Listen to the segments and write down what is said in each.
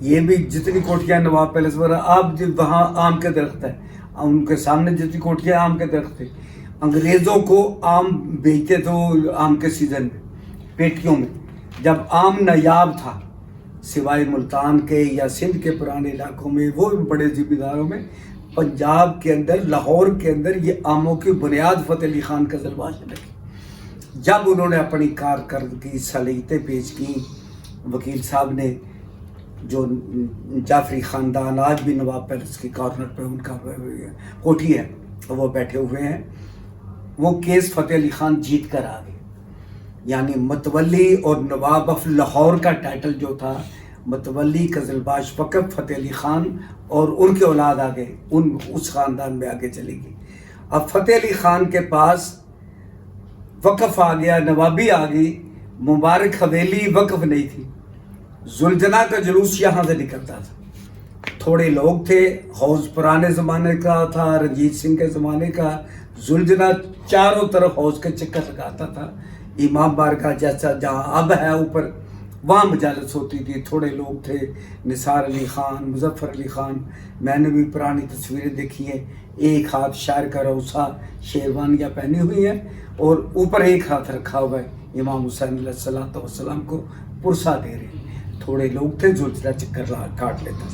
یہ بھی جتنی کوٹیاں نواب پیلس وغیرہ، آپ جب وہاں آم کے درخت ہے، ان کے سامنے جتنی کوٹیاں آم کے درخت تھے، انگریزوں کو آم بیچتے تھے آم کے سیزن میں پیٹیوں میں. جب آم نایاب تھا سوائے ملتان کے یا سندھ کے پرانے علاقوں میں، وہ بڑے زمینداروں میں، پنجاب کے اندر لاہور کے اندر یہ آموں کی بنیاد فتح علی خان قزلباش نے رکھی. جب انہوں نے اپنی کارکردگی صلاحیتیں پیش کی، وکیل صاحب نے جو جعفری خاندان آج بھی نواب پیلس کے کارنر پہ ان کا کوٹھی ہے وہ بیٹھے ہوئے ہیں، وہ کیس فتح علی خان جیت کر آ گئے. یعنی متولی اور نواب آف لاہور کا ٹائٹل جو تھا، متولی قزلباش وقف فتح علی خان اور ان کے اولاد آگے اس خاندان میں آگے چلی گئی. اب فتح علی خان کے پاس وقف آ گیا، نوابی آ گئی، مبارک حویلی وقف نہیں تھی. زلجنا کا جلوس یہاں سے نکلتا تھا، تھوڑے لوگ تھے، حوض پرانے زمانے کا تھا، رنجیت سنگھ کے زمانے کا. زلجنا چاروں طرف حوض کے چکر لگاتا تھا. امام بارگاہ جیسا جہاں اب ہے اوپر، وہاں مجالس ہوتی تھی. تھوڑے لوگ تھے، نثار علی خان، مظفر علی خان. میں نے بھی پرانی تصویریں دیکھی ہیں، ایک ہاتھ شاعر کا روسا شیروانیاں پہنی ہوئی ہیں اور اوپر ایک ہاتھ رکھا ہوا ہے، امام حسین علیہ الصلوۃ والسلام کو پرسا دے رہے ہیں. تھوڑے لوگ تھے، زلجنا چکر کاٹ لیتا.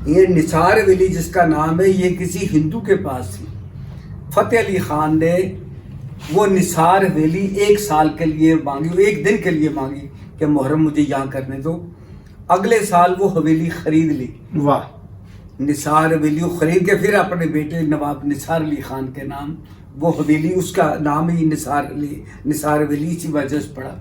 یہ نثار ویلی جس کا نام ہے، یہ کسی ہندو کے پاس تھی. فتح علی خان نے وہ نثار ویلی ایک سال کے لیے مانگی، ایک دن کے لیے مانگی کہ محرم مجھے یہاں کرنے دو. اگلے سال وہ حویلی خرید لی. واہ. نثار ویلی خرید کے پھر اپنے بیٹے نواب نثار علی خان کے نام وہ حویلی، اس کا نام ہی نثار ویلی اسی وجہ سے پڑا.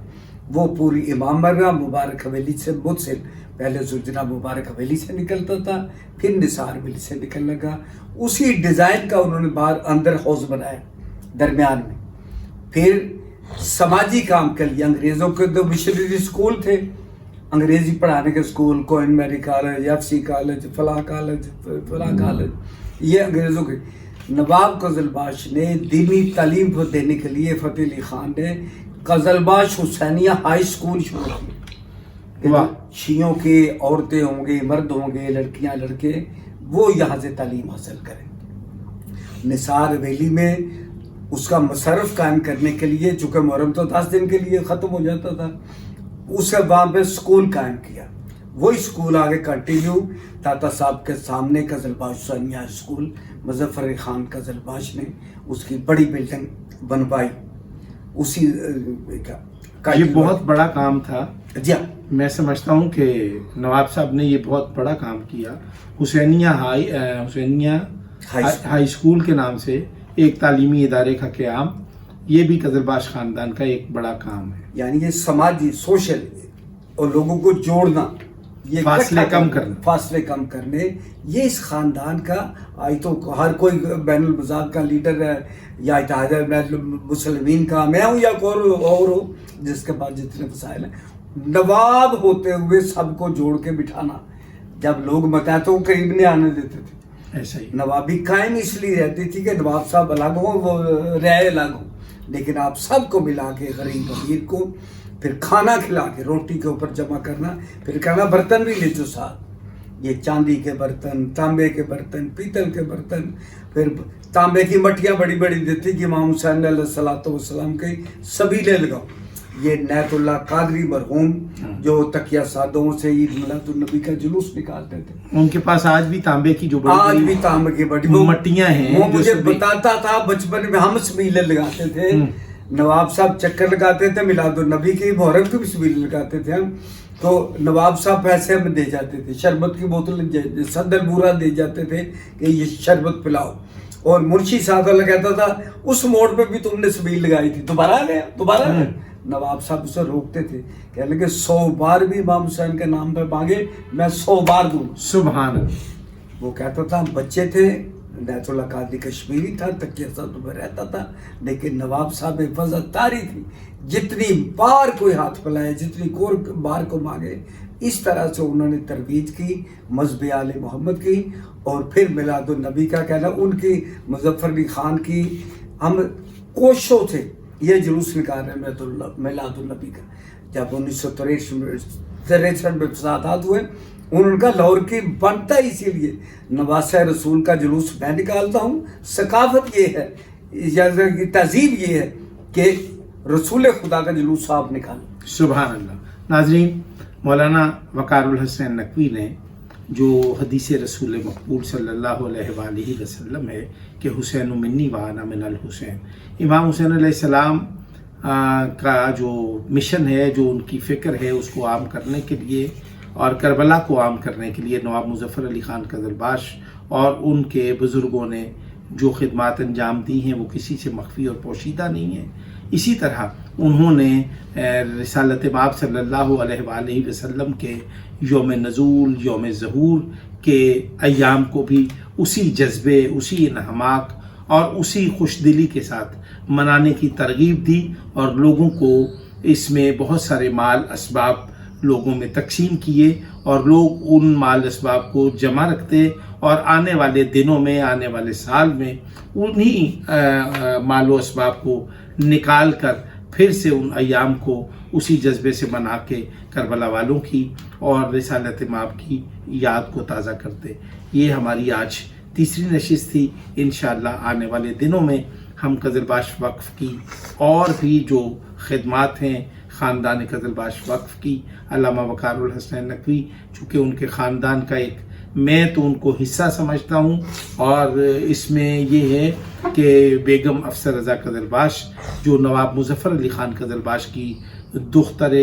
وہ پوری امام بارگاہ مبارک حویلی سے مجھ سے پہلے زلجنا مبارک حویلی سے نکلتا تھا، پھر نثار ویلی سے نکلنے لگا. اسی ڈیزائن کا انہوں نے باہر اندر حوض بنایا درمیان میں. پھر سماجی کام کے لیے انگریزوں کے دو مشنری اسکول تھے، انگریزی پڑھانے کے اسکول، کوئن میری کالج، ایف سی کالج، فلاں کالج، فلاں کالج، یہ انگریزوں کے. نواب قزلباش نے دینی تعلیم کو دینے کے لیے فتح علی خان نے قزلباش حسینیہ ہائی اسکول شروع کیا. شیعوں کے عورتیں ہوں گے، مرد ہوں گے، لڑکیاں لڑکے، وہ یہاں سے تعلیم حاصل کریں. نثار ویلی میں اس کا مصرف قائم کرنے کے لیے، چونکہ محرم تو 10 دن کے لیے ختم ہو جاتا تھا، اسے وہاں پہ اسکول قائم کیا. وہی اسکول آگے کنٹینیو تاتا صاحب کے سامنے قزلباش حسینیہ اسکول، مظفر علی خان قزلباش نے اس کی بڑی بلڈنگ بنوائی. اسی کا یہ بہت بڑا کام تھا. جی ہاں، میں سمجھتا ہوں کہ نواب صاحب نے یہ بہت بڑا کام کیا. حسینیہ ہائی اسکول کے نام سے ایک تعلیمی ادارے کا قیام، یہ بھی قزلباش خاندان کا ایک بڑا کام ہے. یعنی یہ سماجی سوشل اور لوگوں کو جوڑنا، یہ فاصلے کم کرنے، یہ اس خاندان کا. آج تو ہر کوئی بین المذاہب کا لیڈر ہے، یا اتحاد مسلمین کا میں ہوں یا کوئی اور ہو، جس کے پاس جتنے وسائل ہیں. نواب ہوتے ہوئے سب کو جوڑ کے بٹھانا. جب لوگ متحدوں قریب نہیں آنے دیتے تھے. ایسا ہی نوابی قائم اس لیے رہتی تھی کہ نواب صاحب الگ ہوں، وہ رہے الگ ہوں، لیکن آپ سب کو ملا کے غریب امیر کو پھر کھانا کھلا کے روٹی کے اوپر جمع کرنا. پھر کہنا برتن بھی لے جو ساتھ، یہ چاندی کے برتن، تانبے کے برتن، پیتل کے برتن. پھر تانبے کی مٹیاں بڑی بڑی دیتی کہ امام حسین علیہ الصلوۃ والسلام کے سبھی لے لگاؤ. یہ نیت اللہ قادری مرحوم جو تکیہ سادوں سے عید میلاد النبی کا جلوس نکالتے تھے، ان کے پاس آج بھی تانبے کی جو آج بھی تانبے کی بڑی مٹیاں ہیں. وہ مجھے بتاتا تھا بچپن میں ہم سبیلے لگاتے تھے. نواب صاحب چکر لگاتے تھے میلاد النبی کی، محرم کی بھی سبیلے لگاتے تھے ہم. تو نواب صاحب پیسے ہمیں دے جاتے تھے، شربت کی بوتل صدر بورا دے جاتے تھے کہ یہ شربت پلاؤ. اور منشی صاحب اللہ کہتا تھا اس موڑ پہ بھی تم نے سبیل لگائی تھی، دوبارہ لے دوبارہ لے. نواب صاحب اسے روکتے تھے، کہنے لگے 100 بار بھی امام حسین کے نام پہ مانگے میں 100 بار دوں. سبحان اللہ. وہ کہتا تھا ہم بچے تھے، نیت اللہ قادری کشمیری تھا، تکیہ سادوں میں رہتا تھا، لیکن نواب صاحب حفاظت تاری تھی. جتنی بار کوئی ہاتھ پلائے، جتنی بار کو مانگے، اس طرح سے انہوں نے ترویج کی مذہب آل محمد کی. اور پھر میلاد النبی کا کہنا ان کی، مظفر علی خان کی، ہم کوششوں سے یہ جلوس نکال رہے ہیں میلاد النبی کا. جب 1963 میں فسادات ہوئے انہوں کا لاہور کی بنتا ہے اسی لیے نواسہ رسول کا جلوس میں نکالتا ہوں. ثقافت یہ ہے یا تہذیب یہ ہے کہ رسول خدا کا جلوس آپ نکالیں. سبحان اللہ. ناظرین، مولانا وقار الحسین نقوی نے جو حدیث رسول مقبول صلی اللہ علیہ وآلہ وسلم ہے کہ حسین منی وانا من الحسین، امام حسین علیہ السلام کا جو مشن ہے، جو ان کی فکر ہے، اس کو عام کرنے کے لیے اور کربلا کو عام کرنے کے لیے نواب مظفر علی خان قزلباش اور ان کے بزرگوں نے جو خدمات انجام دی ہیں وہ کسی سے مخفی اور پوشیدہ نہیں ہیں. اسی طرح انہوں نے رسالت مآب صلی اللہ علیہ وآلہ وسلم کے یوم نزول، یوم ظہور کے ایام کو بھی اسی جذبے، اسی انہماک اور اسی خوش دلی کے ساتھ منانے کی ترغیب دی، اور لوگوں کو اس میں بہت سارے مال اسباب لوگوں میں تقسیم کیے، اور لوگ ان مال اسباب کو جمع رکھتے اور آنے والے دنوں میں، آنے والے سال میں انہی مال و اسباب کو نکال کر پھر سے ان ایام کو اسی جذبے سے منا کے کربلا والوں کی اور رسالت مآب کی یاد کو تازہ کرتے. یہ ہماری آج تیسری نشست تھی. انشاءاللہ آنے والے دنوں میں ہم قزلباش وقف کی اور بھی جو خدمات ہیں خاندان قزلباش وقف کی، علامہ وقار الحسین نقوی چونکہ ان کے خاندان کا ایک میں تو ان کو حصہ سمجھتا ہوں، اور اس میں یہ ہے کہ بیگم افسر رضا قزلباش جو نواب مظفر علی خان قزلباش کی دختر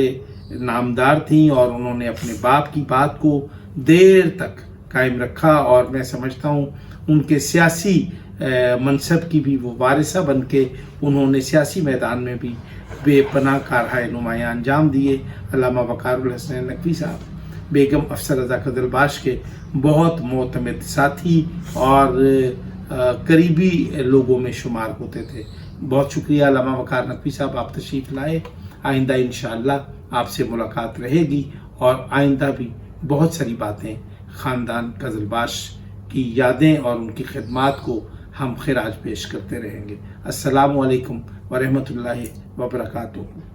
نامدار تھیں، اور انہوں نے اپنے باپ کی بات کو دیر تک قائم رکھا، اور میں سمجھتا ہوں ان کے سیاسی منصب کی بھی وہ وارثہ بن کے انہوں نے سیاسی میدان میں بھی بے پناہ کارہائے نمایاں انجام دیے. علامہ وقار الحسین نقوی صاحب بیگم افسر رضا قزلباش کے بہت معتمد ساتھی اور قریبی لوگوں میں شمار ہوتے تھے. بہت شکریہ علامہ وقار نقوی صاحب، آپ تشریف لائے. آئندہ انشاءاللہ آپ سے ملاقات رہے گی، اور آئندہ بھی بہت ساری باتیں خاندان قزلباش کی یادیں اور ان کی خدمات کو ہم خراج پیش کرتے رہیں گے. السلام علیکم ورحمۃ اللہ وبرکاتہ.